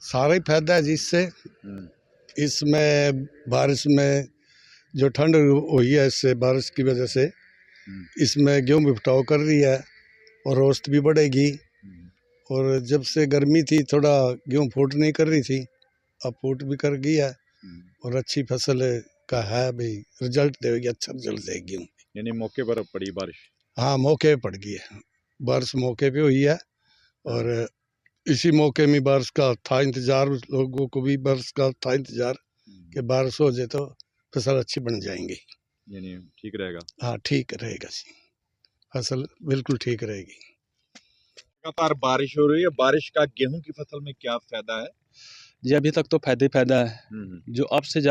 सारा ही फायदा है जिससे इसमें बारिश में जो ठंड हुई है इससे बारिश की वजह से इसमें गेहूं भी फुटाव कर रही है और औसत भी बढ़ेगी। और जब से गर्मी थी थोड़ा गेहूं फूट नहीं कर रही थी, अब फूट भी कर गई है और अच्छी फसल का है भाई, रिजल्ट देगी, अच्छा रिजल्ट देगी गेहूं। यानी मौके पर पड़ी बारिश? हाँ, मौके पे पड़ गई है बारिश, मौके पे हुई है। और इसी मौके में बारिश का था इंतजार, लोगों को भी बारिश का था इंतजार कि बारिश हो जाए तो फसल अच्छी बन जाएंगी। यानी ठीक रहेगा? हाँ, ठीक रहेगा जी, फसल बिल्कुल ठीक रहेगी। लगातार बारिश हो रही है, बारिश का गेहूं की फसल में क्या फायदा है? जी अभी तक तो फायदा ही फायदा है। जो अब से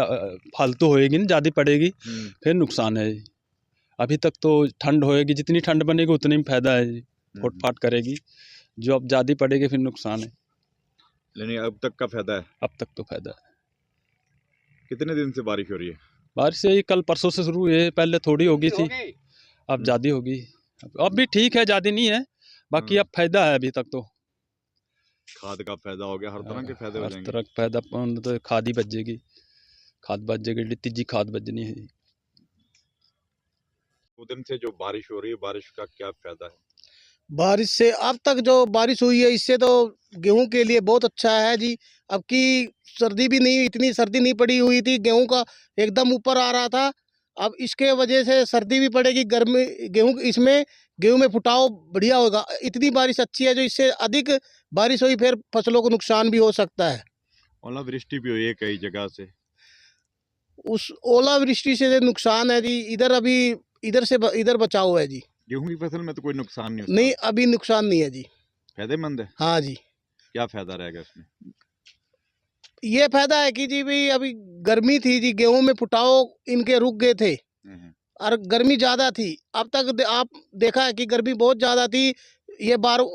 फालतू होएगी ना, ज़्यादा पड़ेगी फिर नुकसान है। अभी तक तो ठंड होएगी, जितनी ठंड बनेगी उतनी में फायदा है, फुट फाट करेगी। जो अब ज़्यादा पड़ेगी फिर नुकसान है। यानी अब तक का फायदा है? अब तक तो फायदा है। कितने दिन से बारिश हो रही है? बारिश यही कल परसों से शुरू हुई है, पहले थोड़ी होगी थी, अब ज़्यादा होगी। अब भी ठीक है, ज़्यादा नहीं है, बाकी अब फायदा है। अभी तक तो खाद का फायदा हो गया, हर तरह के फायदे हो जाएंगे। हर तरह का फायदा, तो खाद ही बच जाएगी, खाद बच जाएगी, तीजी खाद बचनी है। 2 दिन से जो बारिश हो रही है, बारिश का क्या फायदा है? बारिश से अब तक जो बारिश हुई है इससे तो गेहूं के लिए बहुत अच्छा है जी। अब की सर्दी भी नहीं, इतनी सर्दी नहीं पड़ी हुई थी, गेहूं का एकदम ऊपर आ रहा था। अब इसके वजह से सर्दी भी पड़ेगी, गर्मी गेहूं में फुटाव बढ़िया होगा। इतनी बारिश अच्छी है, जो इससे अधिक बारिश हुई फिर फसलों को नुकसान भी हो सकता है। ओलावृष्टि भी हुई है कई जगह से। उस ओलावृष्टि से नुकसान है जी, इधर बचाव है जी। गेहूं की फसल में तो कोई नुकसान नहीं? नहीं, अभी नुकसान नहीं है जी। फायदेमंद है? हाँ जी। क्या फायदा रहेगा इसमें? ये फायदा है कि जी भाई अभी गर्मी थी जी, गेहूं में फुटाव इनके रुक गए थे और गर्मी ज़्यादा थी। अब तक आप देखा है कि गर्मी बहुत ज़्यादा थी, ये 12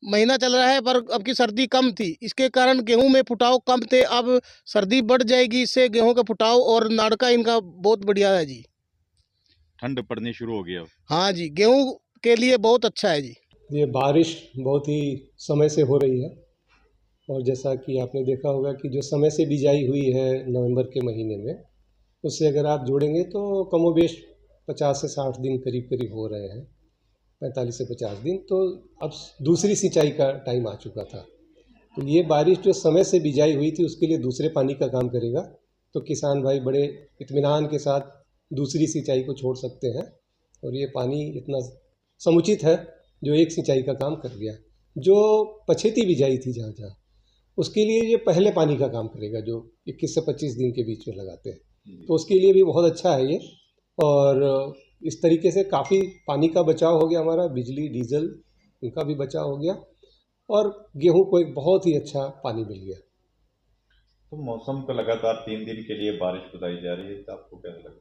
महीना चल रहा है, पर अब की सर्दी कम थी, इसके कारण गेहूं में फुटाव कम थे। अब सर्दी बढ़ जाएगी, इससे गेहूं का फुटाव और नाड़का इनका बहुत बढ़िया है जी। ठंड पड़नी शुरू हो गई अब? हाँ जी, गेहूं के लिए बहुत अच्छा है जी। ये बारिश बहुत ही समय से हो रही है और जैसा कि आपने देखा होगा कि जो समय से बिजाई हुई है नवंबर के महीने में, उससे अगर आप जोड़ेंगे तो कमोबेश 50 से 60 दिन करीब करीब हो रहे हैं, 45 से 50 दिन। तो अब दूसरी सिंचाई का टाइम आ चुका था। तो ये बारिश जो समय से बिजाई हुई थी उसके लिए दूसरे पानी का काम करेगा, तो किसान भाई बड़े इत्मीनान के साथ दूसरी सिंचाई को छोड़ सकते हैं। और ये पानी इतना समुचित है जो एक सिंचाई का काम कर गया। जो पछेती बिजाई थी जहाँ उसके लिए ये पहले पानी का काम करेगा, जो 21 से 25 दिन के बीच में लगाते हैं, तो उसके लिए भी बहुत अच्छा है ये। और इस तरीके से काफ़ी पानी का बचाव हो गया हमारा, बिजली डीजल इनका भी बचाव हो गया और गेहूं को एक बहुत ही अच्छा पानी मिल गया। तो मौसम को लगातार 3 दिन के लिए बारिश बताई जा रही है, तो आपको क्या लगा?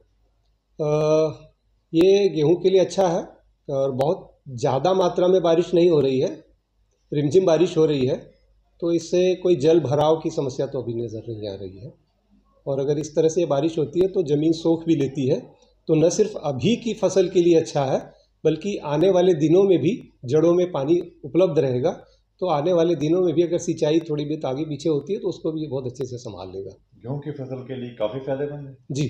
ये गेहूं के लिए अच्छा है और बहुत ज़्यादा मात्रा में बारिश नहीं हो रही है, रिमझिम बारिश हो रही है, तो इससे कोई जल भराव की समस्या तो अभी नज़र नहीं आ रही है। और अगर इस तरह से बारिश होती है तो ज़मीन सोख भी लेती है, तो न सिर्फ अभी की फसल के लिए अच्छा है बल्कि आने वाले दिनों में भी जड़ों में पानी उपलब्ध रहेगा। तो आने वाले दिनों में भी अगर सिंचाई थोड़ी बहुत आगे पीछे होती है तो उसको भी बहुत अच्छे से संभाल लेगा। गेहूं की फसल के लिए काफ़ी फायदेमंद है जी,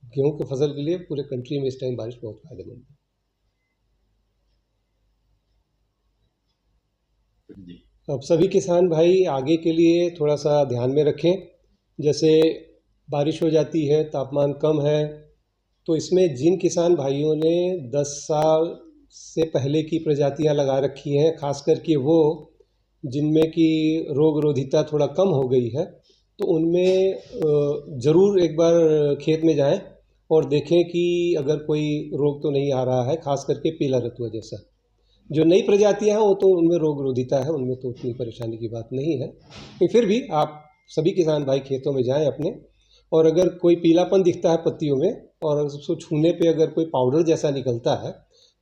गेहूं की फसल के लिए पूरे कंट्री में इस टाइम बारिश बहुत फायदेमंद है जी। अब सभी किसान भाई आगे के लिए थोड़ा सा ध्यान में रखें। जैसे बारिश हो जाती है, तापमान कम है, तो इसमें जिन किसान भाइयों ने 10 साल से पहले की प्रजातियां लगा रखी हैं, खास करके वो जिनमें कि रोग रोधिता थोड़ा कम हो गई है, तो उनमें ज़रूर एक बार खेत में जाएं और देखें कि अगर कोई रोग तो नहीं आ रहा है, खास करके पीला रतुआ जैसा। जो नई प्रजातियां हैं वो तो उनमें रोग रोधिता है, उनमें तो उतनी परेशानी की बात नहीं है, लेकिन फिर भी आप सभी किसान भाई खेतों में जाएं अपने, और अगर कोई पीलापन दिखता है पत्तियों में और उसको छूने पे अगर कोई पाउडर जैसा निकलता है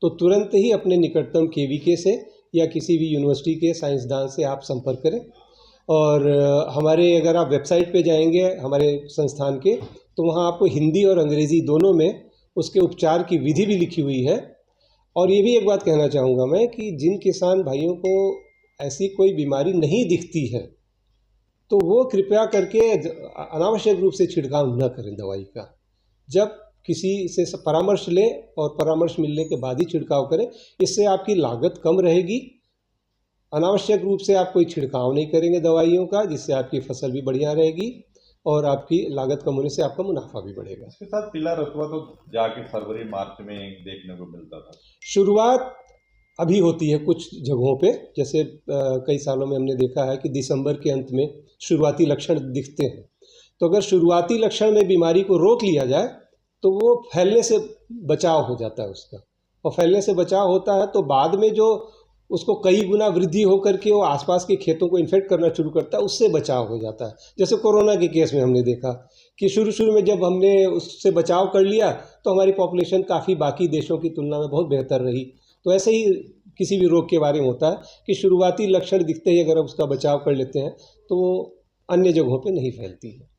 तो तुरंत ही अपने निकटतम केवीके से या किसी भी यूनिवर्सिटी के साइंसदान से आप संपर्क करें। और हमारे अगर आप वेबसाइट पे जाएंगे हमारे संस्थान के, तो वहाँ आपको हिंदी और अंग्रेज़ी दोनों में उसके उपचार की विधि भी लिखी हुई है। और ये भी एक बात कहना चाहूँगा मैं कि जिन किसान भाइयों को ऐसी कोई बीमारी नहीं दिखती है तो वो कृपया करके अनावश्यक रूप से छिड़काव न करें दवाई का। जब किसी से परामर्श लें और परामर्श मिलने के बाद ही छिड़काव करें, इससे आपकी लागत कम रहेगी। अनावश्यक रूप से आप कोई छिड़काव नहीं करेंगे दवाइयों का, जिससे आपकी फसल भी बढ़िया रहेगी और आपकी लागत कम होने से आपका मुनाफा भी बढ़ेगा। इसके साथ पीला रतुआ तो जाके फरवरी मार्च में देखने को मिलता था। शुरुआत अभी होती है कुछ जगहों पे, जैसे कई सालों में हमने देखा है कि दिसंबर के अंत में शुरुआती लक्षण दिखते हैं। तो अगर शुरुआती लक्षण में बीमारी को रोक लिया जाए तो वो फैलने से बचाव हो जाता है उसका, और फैलने से बचाव होता है तो बाद में जो उसको कई गुना वृद्धि होकर के वो आसपास के खेतों को इन्फेक्ट करना शुरू करता है, उससे बचाव हो जाता है। जैसे कोरोना के केस में हमने देखा कि शुरू में जब हमने उससे बचाव कर लिया तो हमारी पॉपुलेशन काफ़ी बाकी देशों की तुलना में बहुत बेहतर रही। तो ऐसे ही किसी भी रोग के बारे में होता है कि शुरुआती लक्षण दिखते ही अगर उसका बचाव कर लेते हैं तो वो अन्य जगहों पे नहीं फैलती है।